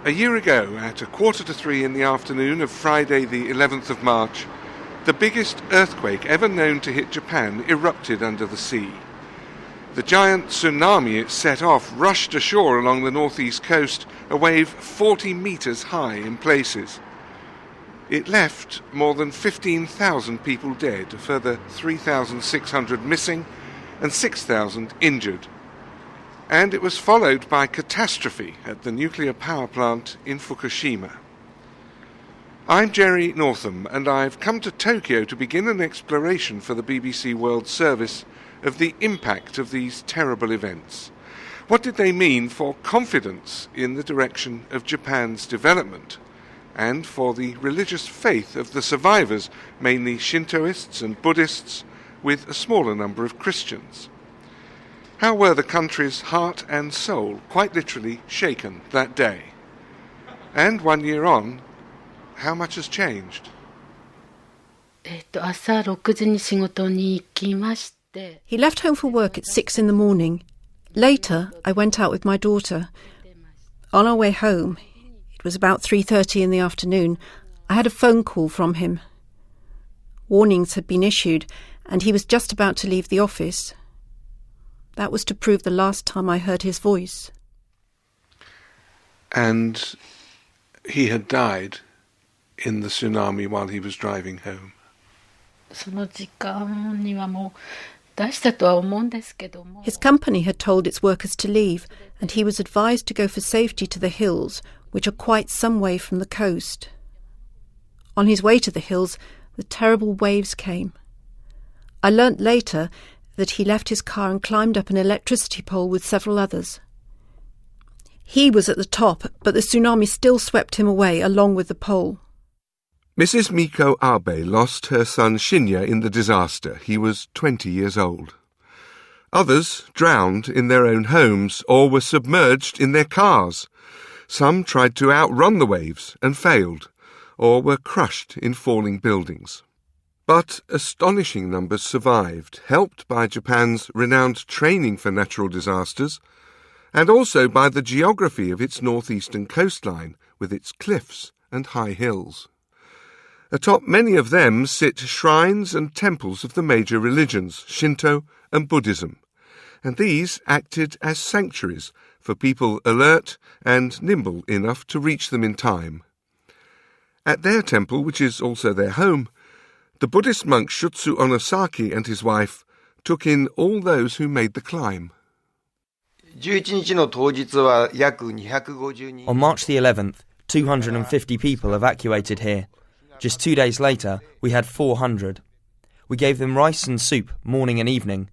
A year ago, at 2:45 in the afternoon of Friday the 11th of March, the biggest earthquake ever known to hit Japan erupted under the sea. The giant tsunami it set off rushed ashore along the northeast coast, a wave 40 metres high in places. It left more than 15,000 people dead, a further 3,600 missing and 6,000 injured. And it was followed by catastrophe at the nuclear power plant in Fukushima. I'm Jerry Northam, and I've come to Tokyo to begin an exploration for the BBC World Service of the impact of these terrible events. What did they mean for confidence in the direction of Japan's development, and for the religious faith of the survivors, mainly Shintoists and Buddhists, with a smaller number of Christians? How were the country's heart and soul quite literally shaken that day? And 1 year on, how much has changed? He left home for work at 6 in the morning. Later, I went out with my daughter. On our way home, it was about 3:30 in the afternoon, I had a phone call from him. Warnings had been issued, and he was just about to leave the office. That was to prove the last time I heard his voice. And he had died in the tsunami while he was driving home. His company had told its workers to leave, and he was advised to go for safety to the hills, which are quite some way from the coast. On his way to the hills, the terrible waves came. I learnt later that he left his car and climbed up an electricity pole with several others. He was at the top, but the tsunami still swept him away along with the pole. Mrs. Miko Abe lost her son Shinya in the disaster. He was 20 years old. Others drowned in their own homes or were submerged in their cars. Some tried to outrun the waves and failed, or were crushed in falling buildings. But astonishing numbers survived, helped by Japan's renowned training for natural disasters, and also by the geography of its northeastern coastline, with its cliffs and high hills. Atop many of them sit shrines and temples of the major religions, Shinto and Buddhism, and these acted as sanctuaries for people alert and nimble enough to reach them in time. At their temple, which is also their home, the Buddhist monk Shutsu Onosaki and his wife took in all those who made the climb. On March the 11th, 250 people evacuated here. Just 2 days later, we had 400. We gave them rice and soup morning and evening.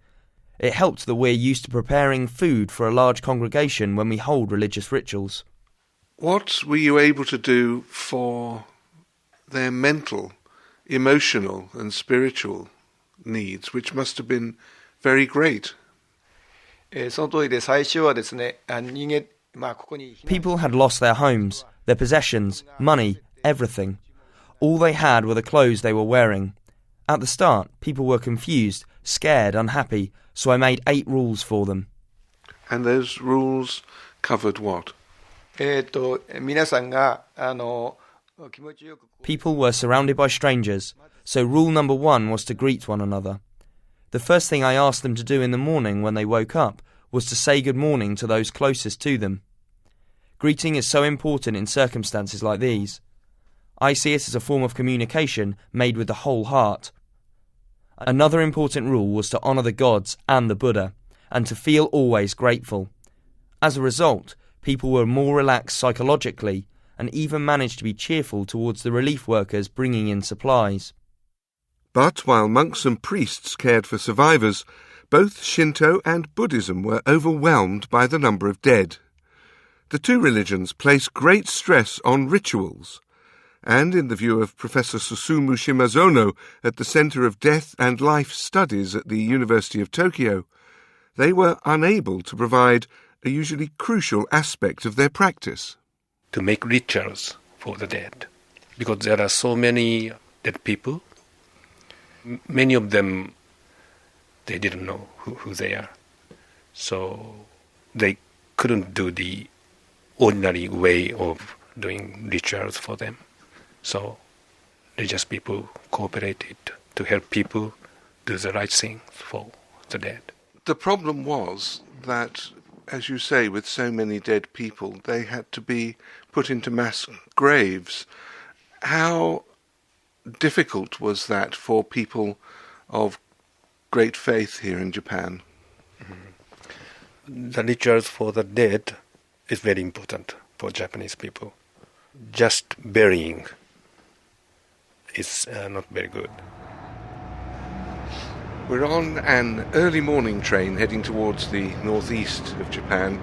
It helped that we're used to preparing food for a large congregation when we hold religious rituals. What were you able to do for their mental, emotional and spiritual needs, which must have been very great? People had lost their homes, their possessions, money, everything. All they had were the clothes they were wearing. At the start, people were confused, scared, unhappy, so I made 8 rules for them. And those rules covered what? People were surrounded by strangers, so rule number 1 was to greet one another. The first thing I asked them to do in the morning when they woke up was to say good morning to those closest to them. Greeting is so important in circumstances like these. I see it as a form of communication made with the whole heart. Another important rule was to honour the gods and the Buddha, and to feel always grateful. As a result, people were more relaxed psychologically, and even managed to be cheerful towards the relief workers bringing in supplies. But while monks and priests cared for survivors, both Shinto and Buddhism were overwhelmed by the number of dead. The two religions place great stress on rituals, and in the view of Professor Susumu Shimazono at the Center of Death and Life Studies at the University of Tokyo, they were unable to provide a usually crucial aspect of their practice. To make rituals for the dead, because there are so many dead people. Many of them, they didn't know who they are. So they couldn't do the ordinary way of doing rituals for them. So religious people cooperated to help people do the right thing for the dead. The problem was that, as you say, with so many dead people, they had to be put into mass graves. How difficult was that for people of great faith here in Japan? The rituals for the dead is very important for Japanese people. Just burying is not very good. We're on an early morning train heading towards the northeast of Japan.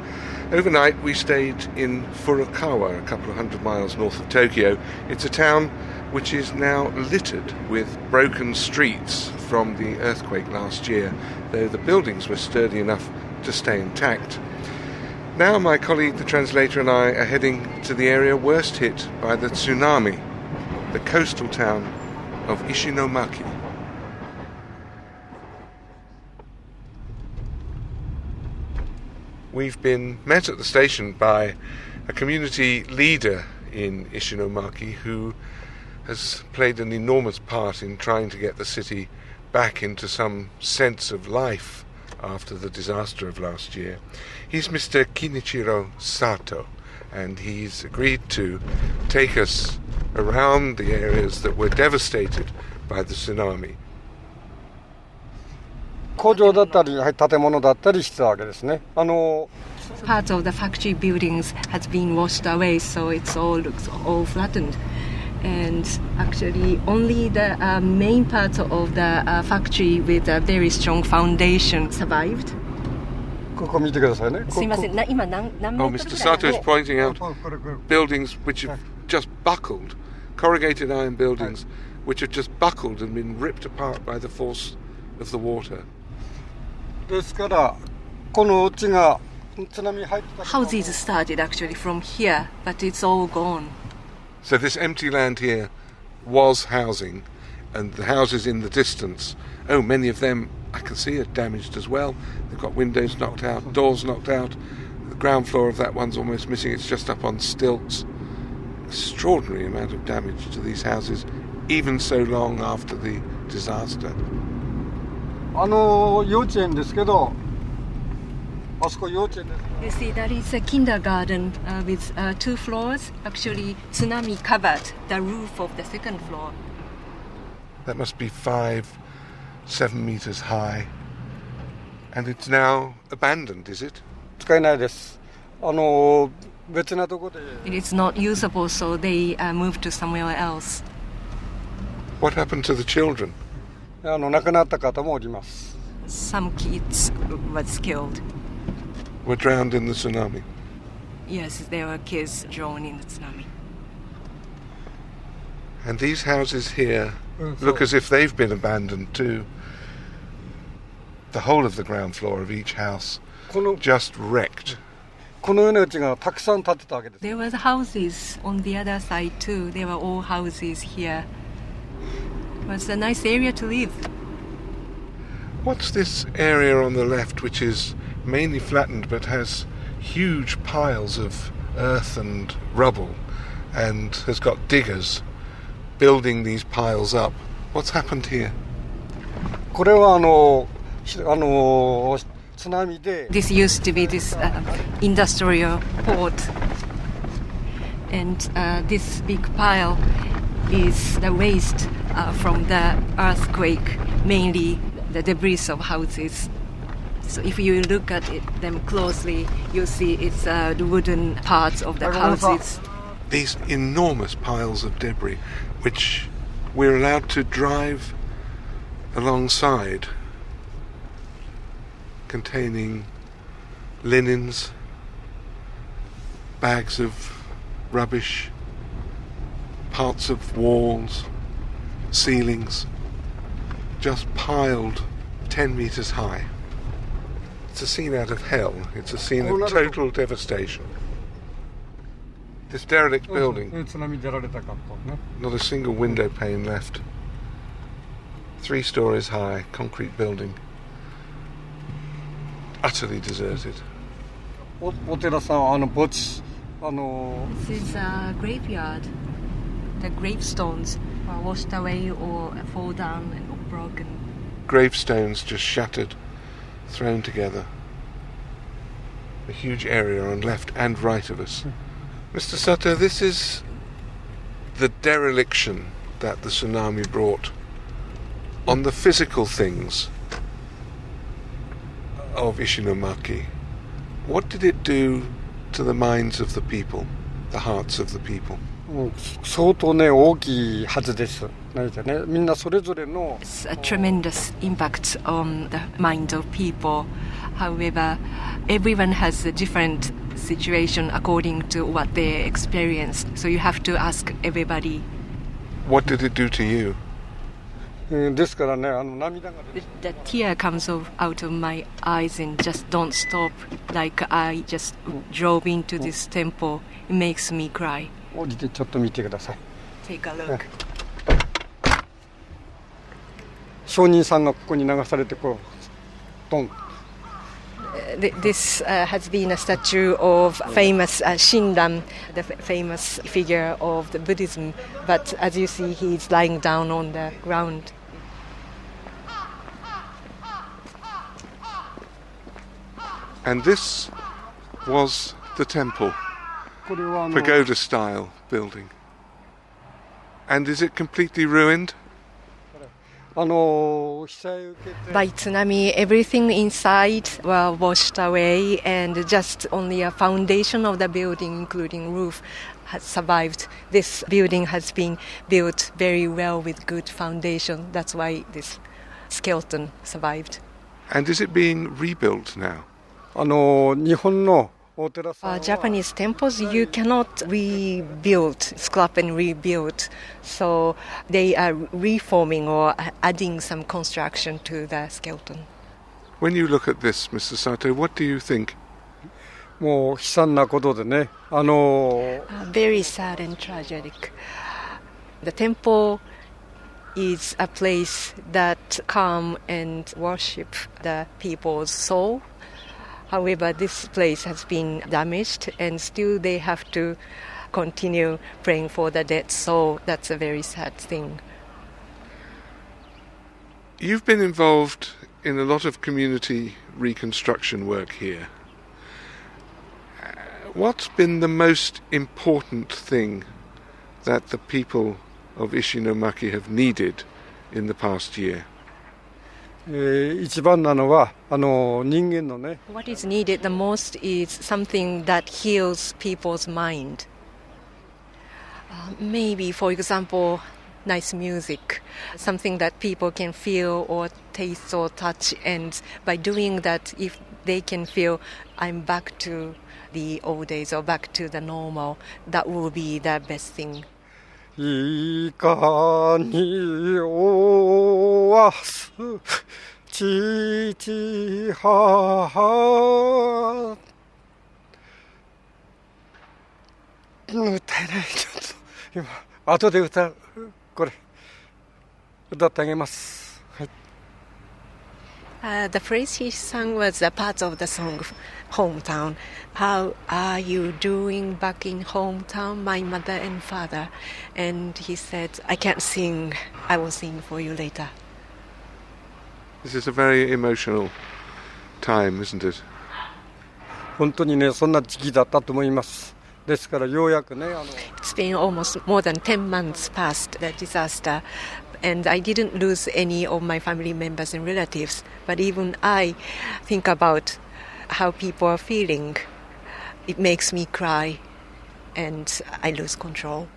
Overnight we stayed in Furukawa, a couple of 100 miles north of Tokyo. It's a town which is now littered with broken streets from the earthquake last year, though the buildings were sturdy enough to stay intact. Now my colleague, the translator, and I are heading to the area worst hit by the tsunami, the coastal town of Ishinomaki. We've been met at the station by a community leader in Ishinomaki who has played an enormous part in trying to get the city back into some sense of life after the disaster of last year. He's Mr. Kinichiro Sato, and he's agreed to take us around the areas that were devastated by the tsunami. 工場だったり建物だったりしてたわけですね。Parts of the factory buildings has been washed away, so it's all flattened. And actually, only the main part of the factory with a very strong foundation survived. ここ見てくださいね。すいません、今何メートル Mr. Sato is pointing out これ buildings which have just buckled, corrugated iron buildings which have just buckled and been ripped apart by the force of the water. ですからこのうちが津波入ってた Houses started actually from here, but it's all gone. So this empty land here was housing, and the houses in the distance, many of them I can see are damaged as well. They've got windows knocked out, doors knocked out. The ground floor of that one's almost missing. It's just up on stilts. Extraordinary amount of damage to these houses, even so long after the disaster. 幼稚園ですけど、あそこ幼稚園です。 You see, that is a kindergarten with 2 floors. Actually, tsunami covered the roof of the 2nd floor. That must be 5-7 meters high. And it's now abandoned, is it? 使えないです。別なとこで。 It is not usable, so they moved to somewhere else. What happened to the children? 亡くなった方もおります。 Some kids was killed. Were drowned in the tsunami. Yes, there were kids drowned in the tsunami. And these houses here look as if they've been abandoned too. The whole of the ground floor of each house just wrecked. このような家がたくさん建ってたわけです。 There were houses on the other side too. There were all houses here. It was a nice area to live. What's this area on the left which is mainly flattened but has huge piles of earth and rubble and has got diggers building these piles up? What's happened here? これは津波で This used to be this industrial port. And this big pile is the waste from the earthquake, mainly the debris of houses. So if you look at them closely, you'll see it's the wooden parts of the houses. These enormous piles of debris which we're allowed to drive alongside, containing linens, bags of rubbish, parts of walls, ceilings, just piled 10 meters high. It's a scene out of hell. It's a scene of total devastation. This derelict building, 津波出られたかとね。 not a single window pane left. 3 stories high, concrete building. Utterly deserted. お寺さんは墓地 This is a graveyard. The gravestones are washed away or fall down and broken. Gravestones just shattered, thrown together. A huge area on left and right of us. Mr. Sato, this is the dereliction that the tsunami brought on the physical things of Ishinomaki. What did it do to the minds of the people, the hearts of the people? 相当ね大きいはずです。何かねみんなそれぞれの It's a tremendous impact on the mind of people. However, everyone has a different situation according to what they experienced. So you have to ask everybody. What did it do to you? ですからね涙が The tear comes out of my eyes and just don't stop. Like I just drove into this temple. It makes me cry. 降りてちょっと見てください。 Take a look. 商人さんがここに流されてこうドン。This has been a statue of famous Shinran, the famous figure of the Buddhism. But as you see, he's lying down on the ground. And this was the temple, これはpagoda-style building. And is it completely ruined? 被災受けて By tsunami, everything inside were washed away, and just only a foundation of the building, including roof, has survived. This building has been built very well with good foundation. That's why this skeleton survived. And is it being rebuilt now? 日本のお寺さんは Japanese temples, you cannot rebuild, scrap and rebuild. So they are reforming or adding some construction to the skeleton. When you look at this, Mr. Sato, what do you think? もう悲惨なことでねVery sad and tragic. The temple is a place that come and worship the people's soul. However, this place has been damaged, and still they have to continue praying for the dead soul. That's a very sad thing. You've been involved in a lot of community reconstruction work here. What's been the most important thing that the people of Ishinomaki have needed in the past year? 一番なのは人間のね What is needed the most is something that heals people's mind. Maybe, for example, nice music, something that people can feel or taste or touch, and by doing that, if they can feel I'm back to the old days or back to the normal, that will be the best thing. いかにおわす父母歌えないちょっと今後で歌うこれ歌ってあげます、はいThe phrase he sang was a part of the song Hometown. How are you doing back in hometown, my mother and father? And he said, I can't sing. I will sing for you later. This is a very emotional time, isn't it? 本当にねそんな時期だったと思います。ですからようやくねIt's been almost more than 10 months past the disaster, and I didn't lose any of my family members and relatives, but even I think about how people are feeling. It makes me cry, and I lose control.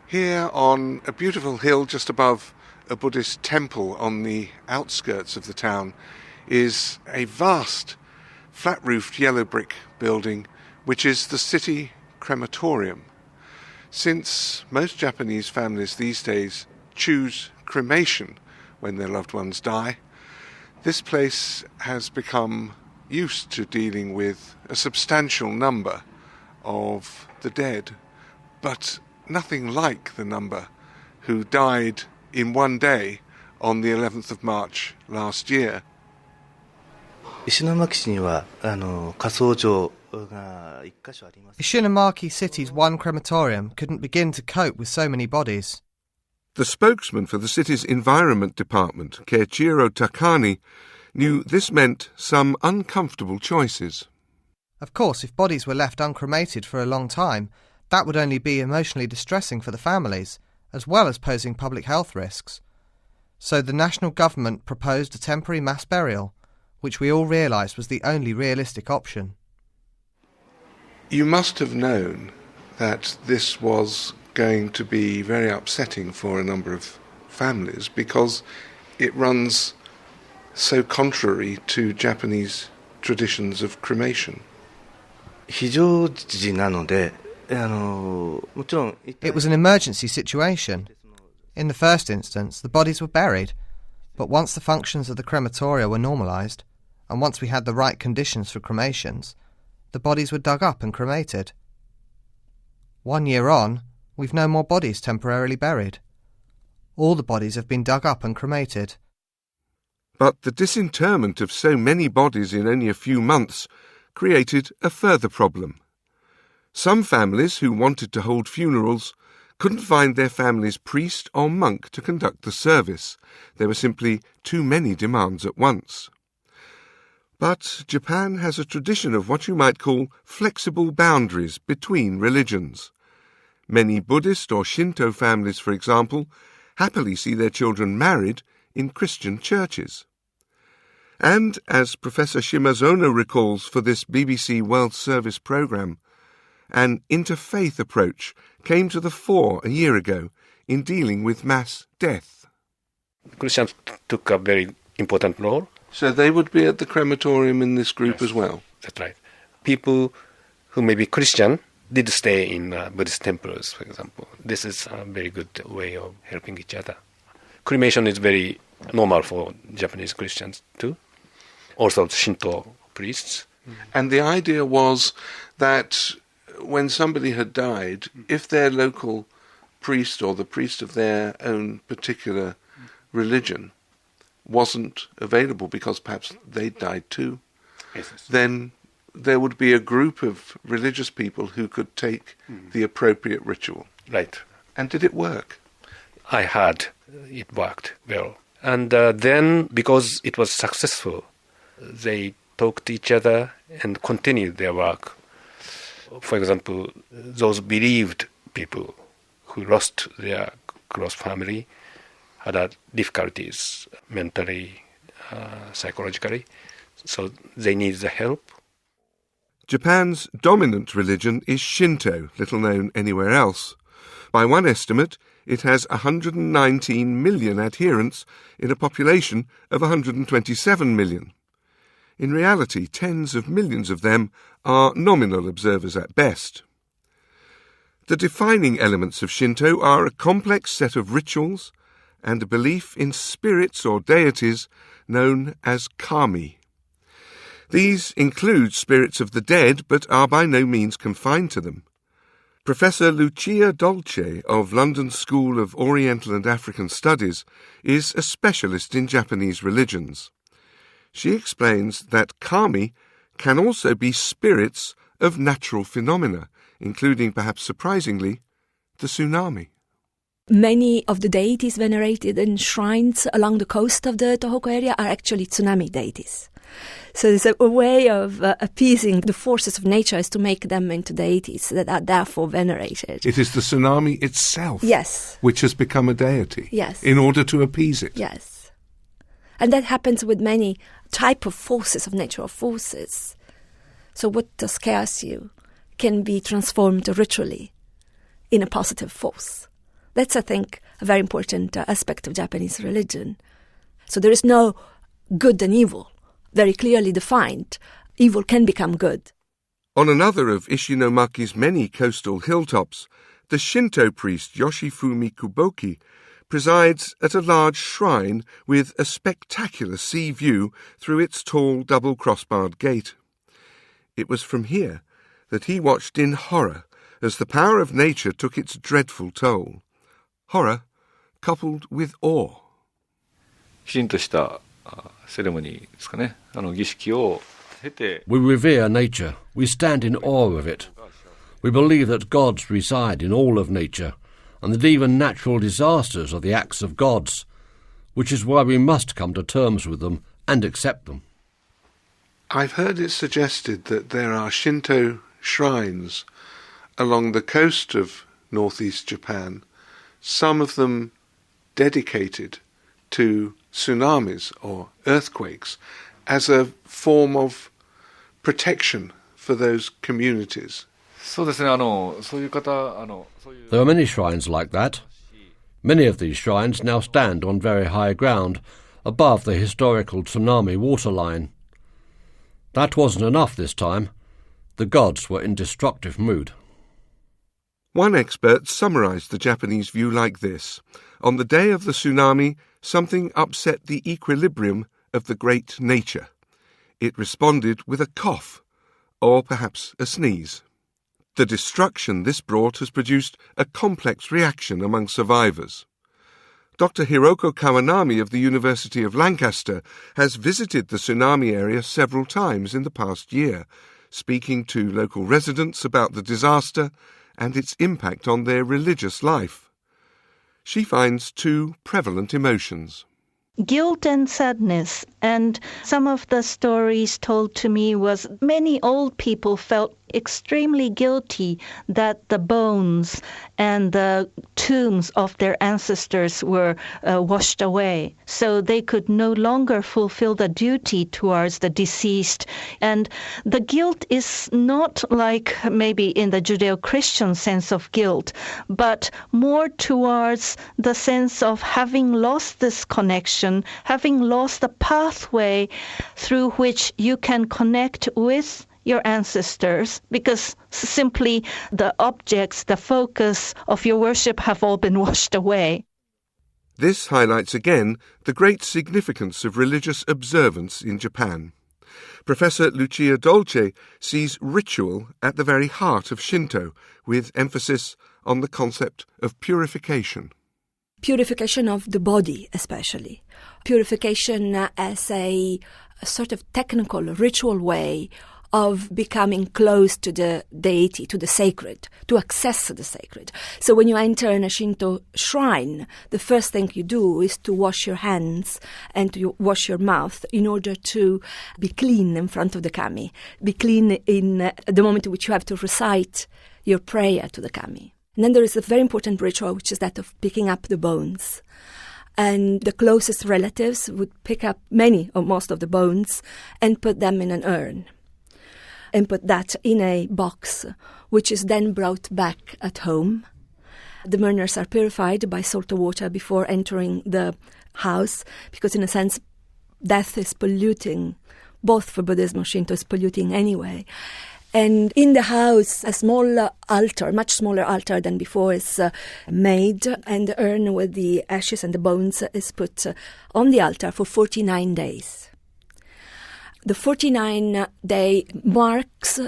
Here on a beautiful hill just above a Buddhist temple on the outskirts of the town is a vast flat-roofed yellow brick building which is the city crematorium. Since most Japanese families these days choose cremation when their loved ones die, this place has become used to dealing with a substantial number of the dead, but nothing like the number who died in one day on the 11th of March last year. 石巻市には火葬場 Ishinomaki City's one crematorium couldn't begin to cope with so many bodies. The spokesman for the city's environment department, Keiichiro Takani, knew this meant some uncomfortable choices. Of course, if bodies were left uncremated for a long time, that would only be emotionally distressing for the families, as well as posing public health risks. So the national government proposed a temporary mass burial, which we all realised was the only realistic option. You must have known that this was going to be very upsetting for a number of families because it runs so contrary to Japanese traditions of cremation. It was an emergency situation. In the first instance, the bodies were buried, but once the functions of the crematoria were normalised, and once we had the right conditions for cremations, the bodies were dug up and cremated. 1 year on, we've no more bodies temporarily buried. All the bodies have been dug up and cremated. But the disinterment of so many bodies in only a few months created a further problem. Some families who wanted to hold funerals couldn't find their family's priest or monk to conduct the service. There were simply too many demands at once. But Japan has a tradition of what you might call flexible boundaries between religions. Many Buddhist or Shinto families, for example, happily see their children married in Christian churches. And, as Professor Shimazono recalls for this BBC World Service programme, an interfaith approach came to the fore a year ago in dealing with mass death. Christians took a very important role. So they would be at the crematorium in this group as well? That's right. People who may be Christian did stay in Buddhist temples, for example. This is a very good way of helping each other. Cremation is very normal for Japanese Christians too. Also Shinto priests. And the idea was that when somebody had died, if their local priest or the priest of their own particular religion wasn't available because perhaps they'd died too, then there would be a group of religious people who could take the appropriate ritual. Right. And did it work? I heard it worked well. And then, because it was successful, they talked to each other and continued their work. For example, those bereaved people who lost their close family had difficulties mentally, psychologically, so they need the help. Japan's dominant religion is Shinto, little known anywhere else. By one estimate, it has 119 million adherents in a population of 127 million. In reality, tens of millions of them are nominal observers at best. The defining elements of Shinto are a complex set of rituals and a belief in spirits or deities known as kami. These include spirits of the dead, but are by no means confined to them. Professor Lucia Dolce of London School of Oriental and African Studies is a specialist in Japanese religions. She explains that kami can also be spirits of natural phenomena, including, perhaps surprisingly, the tsunami. Many of the deities venerated in shrines along the coast of the Tohoku area are actually tsunami deities. So there's a way of appeasing the forces of nature is to make them into deities that are therefore venerated. It is the tsunami itself, yes, which has become a deity, yes, in order to appease it. Yes. And that happens with many type of forces, of natural forces. So what scares you can be transformed ritually in a positive force. That's, I think, a very important aspect of Japanese religion. So there is no good and evil, very clearly defined. Evil can become good. On another of Ishinomaki's many coastal hilltops, the Shinto priest Yoshifumi Kuboki presides at a large shrine with a spectacular sea view through its tall double crossbarred gate. It was from here that he watched in horror as the power of nature took its dreadful toll. Horror coupled with awe. きちんとしたセレモニーですかね、儀式を We revere nature. We stand in awe of it. We believe that gods reside in all of nature, and that even natural disasters are the acts of gods, which is why we must come to terms with them and accept them. I've heard it suggested that there are Shinto shrines along the coast of northeast Japan, some of them dedicated to tsunamis or earthquakes as a form of protection for those communities. There are many shrines like that. Many of these shrines now stand on very high ground, above the historical tsunami waterline. That wasn't enough this time. The gods were in destructive mood. One expert summarised the Japanese view like this. On the day of the tsunami, something upset the equilibrium of the great nature. It responded with a cough, or perhaps a sneeze. The destruction this brought has produced a complex reaction among survivors. Dr. Hiroko Kawanami of the University of Lancaster has visited the tsunami area several times in the past year, speaking to local residents about the disaster and its impact on their religious life. She finds two prevalent emotions. Guilt and sadness, and some of the stories told to me was many old people felt extremely guilty that the bones and the tombs of their ancestors were washed away, so they could no longer fulfill the duty towards the deceased. And the guilt is not like maybe in the Judeo-Christian sense of guilt, but more towards the sense of having lost this connection, having lost the pathway through which you can connect with your ancestors, because simply the objects, the focus of your worship have all been washed away. This highlights again the great significance of religious observance in Japan. Professor Lucia Dolce sees ritual at the very heart of Shinto, with emphasis on the concept of purification. Purification of the body, especially. Purification as a sort of technical, ritual way of becoming close to the deity, to the sacred, to access the sacred. So when you enter in a Shinto shrine, the first thing you do is to wash your hands and to wash your mouth in order to be clean in front of the kami, be clean in the moment in which you have to recite your prayer to the kami. And then there is a very important ritual, which is that of picking up the bones. And the closest relatives would pick up many or most of the bones and put them in an urn, and put that in a box, which is then brought back at home. The mourners are purified by salt water before entering the house, because in a sense, death is polluting, both for Buddhism and Shinto is polluting anyway. And in the house, a small altar, much smaller altar than before, is made, and the urn with the ashes and the bones is put on the altar for 49 days. The 49-day marks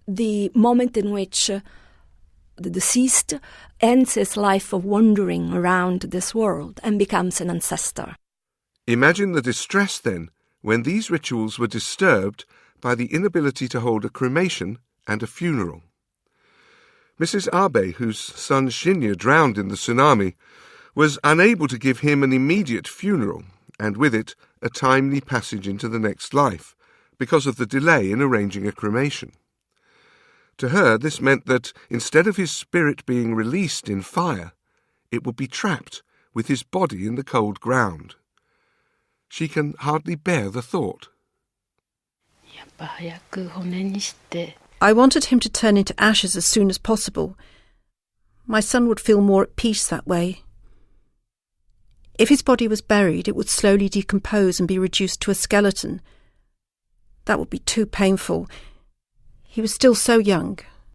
the moment in which the deceased ends his life of wandering around this world and becomes an ancestor. Imagine the distress, then, when these rituals were disturbed by the inability to hold a cremation and a funeral. Mrs. Abe, whose son Shinya drowned in the tsunami, was unable to give him an immediate funeral, and with it a timely passage into the next life, because of the delay in arranging a cremation. To her, this meant that instead of his spirit being released in fire, it would be trapped with his body in the cold ground. She can hardly bear the thought. I wanted him to turn into ashes as soon as possible. My son would feel more at peace that way. If his body was buried, it would slowly decompose and be reduced to a skeleton. That would be too painful. He was still so young.